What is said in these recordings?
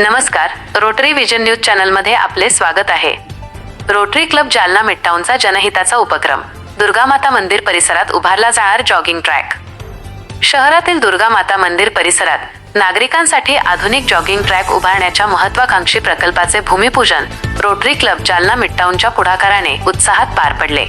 नमस्कार, rotary vision news चॅनलमध्ये आपले स्वागत आहे. रोटरी क्लब जालना मिडटाऊनचा जनहिताचा उपक्रम. दुर्गामाता मंदिर परिसरात उभारला जाणार जॉगिंग ट्रॅक. शहरातील दुर्गामाता मंदिर परिसरात नागरिकांसाठी आधुनिक जॉगिंग ट्रॅक उभारण्याच्या महत्त्वाकांक्षी प्रकल्पाचे भूमिपूजन रोटरी क्लब जालना मिडटाऊनच्या पुढाकाराने उत्साहात पार पडले.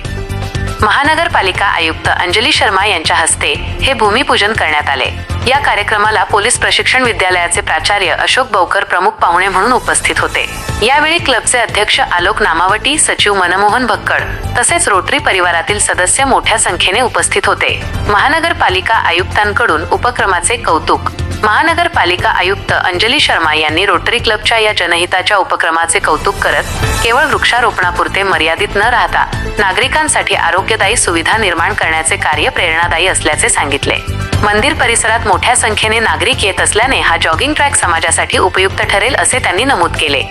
महानगरपालिका आयुक्त अंजली शर्मा यांच्या हस्ते हे भूमिपूजन करण्यात आले. या कार्यक्रमाला पोलीस प्रशिक्षण विद्यालयाचे प्राचार्य अशोक बौकर प्रमुख पाहुणे म्हणून उपस्थित होते. यावेळी क्लबचे अध्यक्ष आलोक नामावटी, सचिव मनमोहन भक्कड तसेच रोटरी परिवारातील सदस्य मोठ्या संख्येने उपस्थित होते. महानगरपालिका आयुक्तांकडून उपक्रमाचे कौतुक. महानगरपालिका आयुक्त अंजली शर्मा यांनी रोटरी क्लबच्या या जनहिताच्या उपक्रमाचे कौतुक करत केवळ वृक्षारोपणापुरते मर्यादित न राहता नागरिकांसाठी आरोग्यदायी सुविधा निर्माण करण्याचे कार्य प्रेरणादायी असल्याचे सांगितले. मंदिर परिसरात मोठ्या संख्येने नागरिक येत असल्याने हा जॉगिंग ट्रॅक समाजासाठी उपयुक्त ठरेल असे त्यांनी नमूद केले.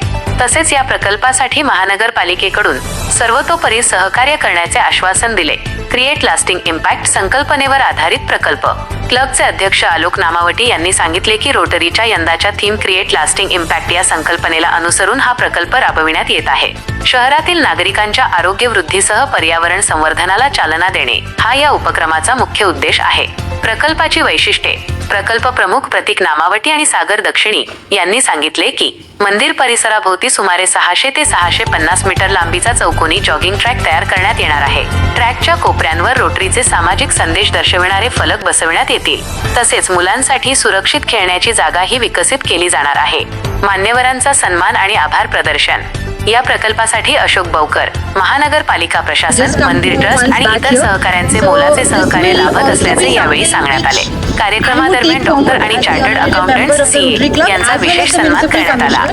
तसेच या प्रकल्पासाठी महानगरपालिकेकडून सर्वतोपरी सहकार्य करण्याचे आश्वासन दिले. क्रिएट लास्टिंग इम्पॅक्ट संकल्पनेवर आधारित प्रकल्प. क्लबचे अध्यक्ष आलोक नामावटी यांनी सांगितले की रोटरीच्या यंदाच्या थीम क्रिएट लास्टिंग इम्पॅक्ट या संकल्पनेला अनुसरून हा प्रकल्प राबविण्यात येत आहे. शहरातील नागरिकांच्या आरोग्य वृद्धीसह पर्यावरण संवर्धनाला चालना देणे हा या उपक्रमाचा मुख्य उद्देश आहे. प्रकल्पाची वैशिष्ट्ये. प्रकल्प प्रमुख प्रतीक नामावटी आणि सागर दक्षिणी यांनी सांगितले की मंदिर परिसराभोवती सुमारे 600 ते 650 मीटर लांबीचा चौकोनी जॉगिंग ट्रॅक तयार करण्यात येणार आहे. ट्रॅकच्या कोपऱ्यांवर रोटरीचे सामाजिक संदेश दर्शविणारे फलक बसविण्यात येतील. तसेच मुलांसाठी सुरक्षित खेळण्याची जागाही विकसित केली जाणार आहे. मान्यवरांचा सन्मान आणि आभार प्रदर्शन. या प्रकल्पासाठी अशोक बौकर, महानगरपालिका प्रशासन, मंदिर ट्रस्ट आणि इतर सहकाऱ्यांचे मोलाचे सहकार्य लाभत असल्याचे यावेळी सांगण्यात आले. कार्यक्रमादरम्यान डॉक्टर आणि चार्टर्ड अकाउंटंट सीए यांचा विशेष सन्मान करण्यात आला.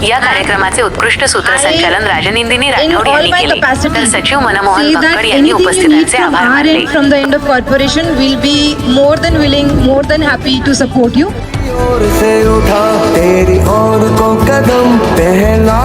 या कार्यक्रमाचे उत्कृष्ट सूत्रसंचालन राजनिंदिनी राठोड यांनी केले, तर सचिव मनमोहन भक्कड यांनी उपस्थितांचे आभार मानले. From the end of corporation will be more than willing, more than happy to support you. और से उठा तेरी और को कदम पहला